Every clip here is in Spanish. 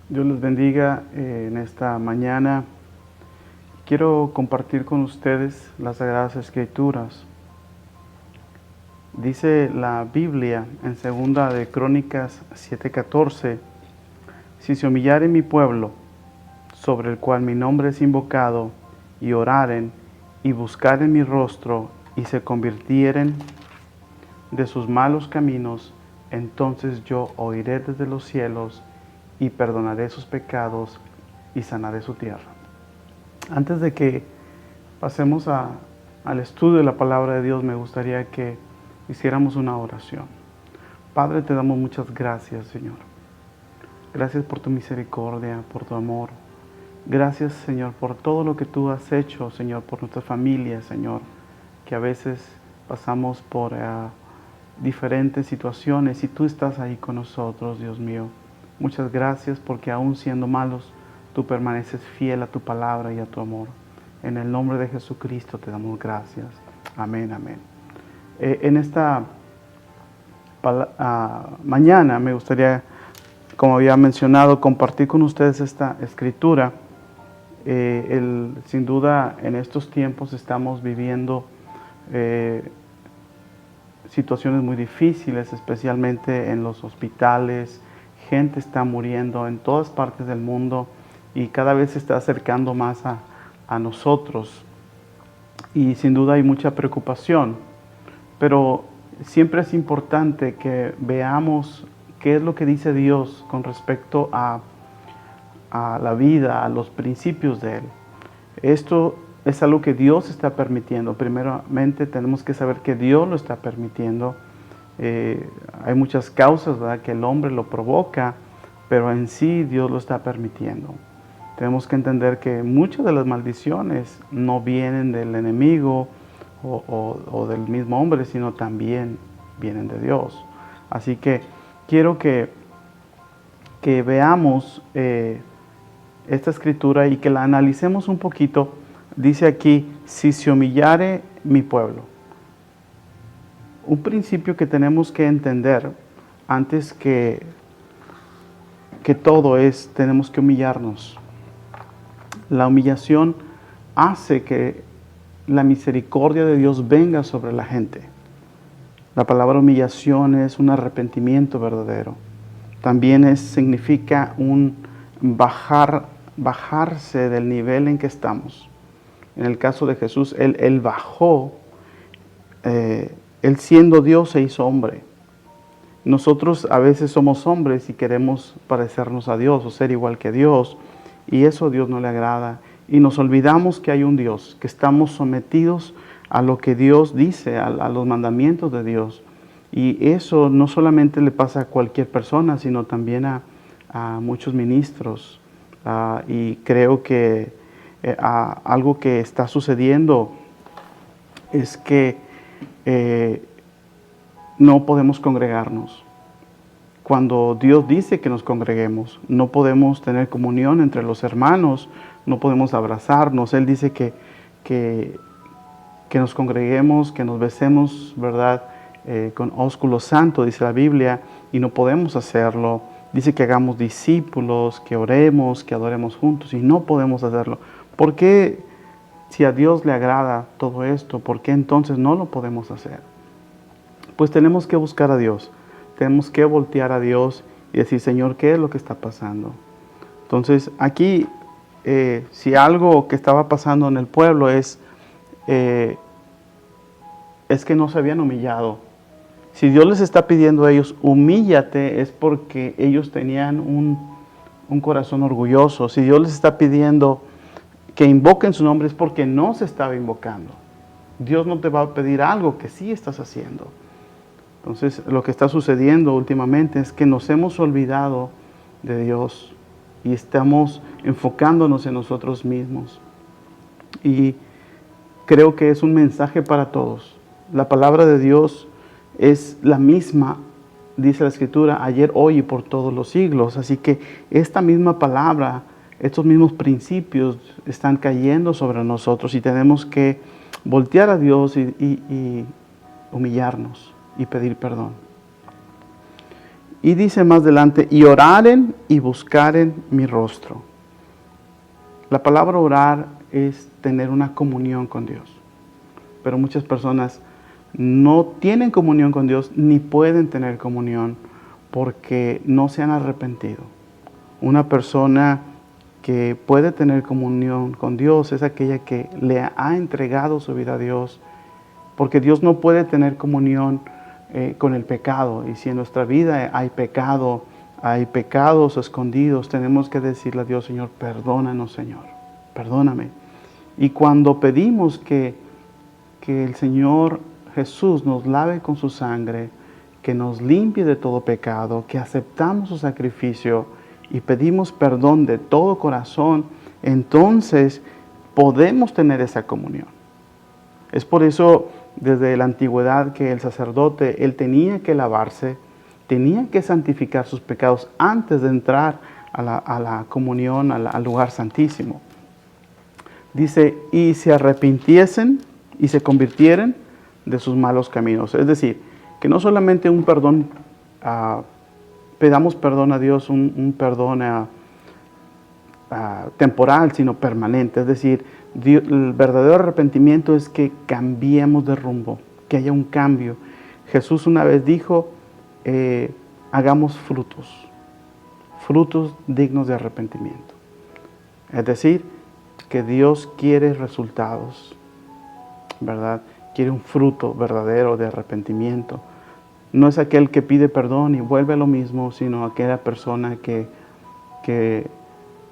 Dios les bendiga en esta mañana. Quiero compartir con ustedes las Sagradas Escrituras. Dice la Biblia en 2 de Crónicas 7:14: si se humillare mi pueblo, sobre el cual mi nombre es invocado, y oraren y buscaren mi rostro, y se convirtieren de sus malos caminos, entonces yo oiré desde los cielos y perdonaré sus pecados y sanaré su tierra. Antes de que pasemos al estudio de la palabra de Dios, me gustaría que hiciéramos una oración. Padre, te damos muchas gracias, Señor. Gracias por tu misericordia, por tu amor. Gracias, Señor, por todo lo que tú has hecho, Señor, por nuestra familia, Señor, que a veces pasamos por diferentes situaciones y tú estás ahí con nosotros, Dios mío. Muchas gracias porque aún siendo malos, tú permaneces fiel a tu palabra y a tu amor. En el nombre de Jesucristo te damos gracias. Amén, amén. En esta mañana me gustaría, como había mencionado, compartir con ustedes esta escritura. Sin duda, en estos tiempos estamos viviendo situaciones muy difíciles, especialmente en los hospitales. Gente está muriendo en todas partes del mundo y cada vez se está acercando más a nosotros. Y sin duda hay mucha preocupación, pero siempre es importante que veamos qué es lo que dice Dios con respecto a la vida, a los principios de Él. Esto es algo que Dios está permitiendo. Primeramente tenemos que saber que Dios lo está permitiendo. Hay muchas causas, ¿verdad?, que el hombre lo provoca, pero en sí Dios lo está permitiendo. Tenemos que entender que muchas de las maldiciones no vienen del enemigo o del mismo hombre, sino también vienen de Dios. Así que quiero que veamos esta escritura y que la analicemos un poquito. Dice aquí: si se humillare mi pueblo. Un principio que tenemos que entender antes que todo es, tenemos que humillarnos. La humillación hace que la misericordia de Dios venga sobre la gente. La palabra humillación es un arrepentimiento verdadero. También significa un bajarse del nivel en que estamos. En el caso de Jesús, Él bajó, Él siendo Dios se hizo hombre. Nosotros a veces somos hombres y queremos parecernos a Dios o ser igual que Dios, y eso a Dios no le agrada. Y nos olvidamos que hay un Dios, que estamos sometidos a lo que Dios dice, a los mandamientos de Dios. Y eso no solamente le pasa a cualquier persona, sino también a muchos ministros. Y creo que algo que está sucediendo es que no podemos congregarnos. Cuando Dios dice que nos congreguemos, no podemos tener comunión entre los hermanos, no podemos abrazarnos. Él dice que nos congreguemos, que nos besemos, ¿verdad?, con ósculo santo, dice la Biblia, y no podemos hacerlo. Dice que hagamos discípulos, que oremos, que adoremos juntos, y no podemos hacerlo. ¿Por qué, si a Dios le agrada todo esto, por qué entonces no lo podemos hacer? Pues tenemos que buscar a Dios, tenemos que voltear a Dios y decir: Señor, ¿qué es lo que está pasando? Entonces aquí, si algo que estaba pasando en el pueblo es que no se habían humillado. Si Dios les está pidiendo a ellos, humíllate, es porque ellos tenían un corazón orgulloso. Si Dios les está pidiendo que invoquen su nombre, es porque no se estaba invocando. Dios no te va a pedir algo que sí estás haciendo. Entonces, lo que está sucediendo últimamente es que nos hemos olvidado de Dios y estamos enfocándonos en nosotros mismos. Y creo que es un mensaje para todos. La palabra de Dios es la misma, dice la Escritura, ayer, hoy y por todos los siglos. Así que esta misma palabra, estos mismos principios están cayendo sobre nosotros y tenemos que voltear a Dios y humillarnos y pedir perdón. Y dice más adelante, y oraren y buscaren mi rostro. La palabra orar es tener una comunión con Dios. Pero muchas personas no tienen comunión con Dios ni pueden tener comunión porque no se han arrepentido. Una persona que puede tener comunión con Dios es aquella que le ha entregado su vida a Dios, porque Dios no puede tener comunión con el pecado. Y si en nuestra vida hay pecado, hay pecados escondidos, tenemos que decirle a Dios, Señor, perdónanos, Señor, perdóname. Y cuando pedimos que el Señor Jesús nos lave con su sangre, que nos limpie de todo pecado, que aceptamos su sacrificio y pedimos perdón de todo corazón, entonces podemos tener esa comunión. Es por eso desde la antigüedad que el sacerdote, él tenía que lavarse, tenía que santificar sus pecados antes de entrar a la comunión, al lugar santísimo. Dice, y se arrepintiesen y se convirtieren de sus malos caminos. Es decir, que no solamente un perdón, pedamos perdón a Dios, un perdón temporal, sino permanente. Es decir, el verdadero arrepentimiento es que cambiemos de rumbo, que haya un cambio. Jesús una vez dijo, hagamos frutos dignos de arrepentimiento. Es decir, que Dios quiere resultados, ¿verdad? Quiere un fruto verdadero de arrepentimiento. No es aquel que pide perdón y vuelve a lo mismo, sino aquella persona que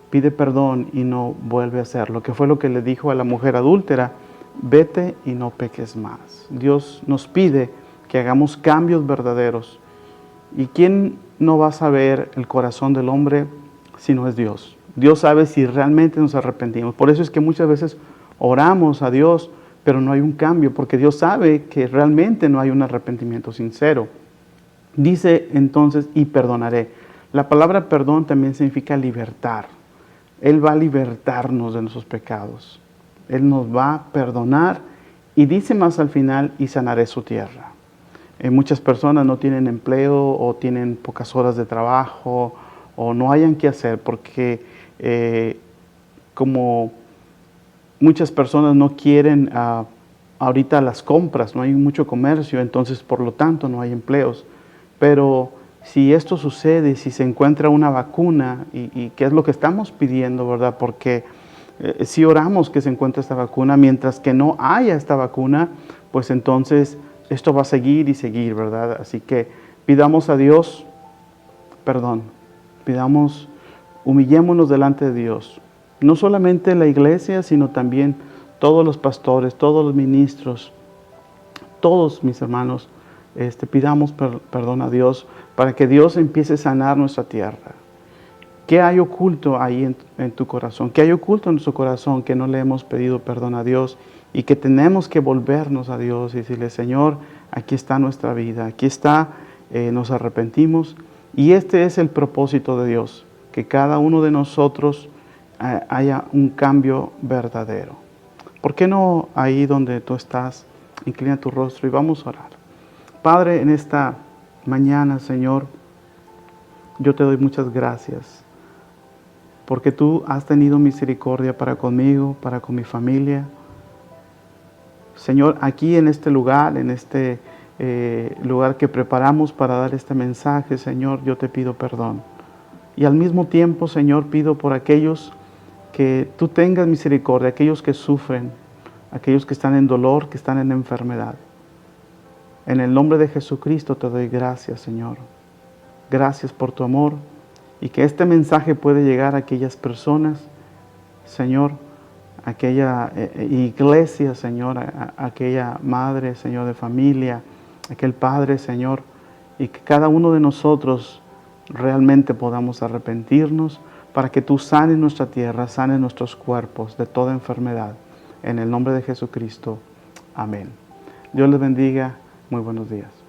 pide perdón y no vuelve a hacerlo, que fue lo que le dijo a la mujer adúltera, vete y no peques más. Dios nos pide que hagamos cambios verdaderos. ¿Y quién no va a saber el corazón del hombre si no es Dios? Dios sabe si realmente nos arrepentimos. Por eso es que muchas veces oramos a Dios, pero no hay un cambio, porque Dios sabe que realmente no hay un arrepentimiento sincero. Dice entonces, y perdonaré. La palabra perdón también significa libertar. Él va a libertarnos de nuestros pecados. Él nos va a perdonar y dice más al final, y sanaré su tierra. Muchas personas no tienen empleo o tienen pocas horas de trabajo o no hayan qué hacer porque como muchas personas no quieren ahorita las compras, no hay mucho comercio, entonces por lo tanto no hay empleos. Pero si esto sucede, si se encuentra una vacuna, y qué es lo que estamos pidiendo, ¿verdad? Porque si oramos que se encuentre esta vacuna, mientras que no haya esta vacuna, pues entonces esto va a seguir y seguir, ¿verdad? Así que pidamos a Dios perdón, humillémonos delante de Dios. No solamente la iglesia, sino también todos los pastores, todos los ministros, todos mis hermanos, pidamos perdón a Dios para que Dios empiece a sanar nuestra tierra. ¿Qué hay oculto ahí en tu corazón? ¿Qué hay oculto en nuestro corazón que no le hemos pedido perdón a Dios y que tenemos que volvernos a Dios y decirle, Señor, aquí está nuestra vida, aquí está, nos arrepentimos? Y este es el propósito de Dios, que cada uno de nosotros haya un cambio verdadero. ¿Por qué no ahí donde tú estás, inclina tu rostro y vamos a orar? Padre, en esta mañana, Señor, yo te doy muchas gracias, porque tú has tenido misericordia para conmigo, para con mi familia. Señor, aquí en este lugar, lugar que preparamos para dar este mensaje, Señor, yo te pido perdón. Y al mismo tiempo, Señor, pido por aquellos que tú tengas misericordia, aquellos que sufren, aquellos que están en dolor, que están en enfermedad. En el nombre de Jesucristo te doy gracias, Señor. Gracias por tu amor y que este mensaje puede llegar a aquellas personas, Señor, aquella iglesia, Señor, aquella madre, Señor, de familia, aquel padre, Señor, y que cada uno de nosotros realmente podamos arrepentirnos para que tú sanes nuestra tierra, sanes nuestros cuerpos de toda enfermedad. En el nombre de Jesucristo. Amén. Dios les bendiga. Muy buenos días.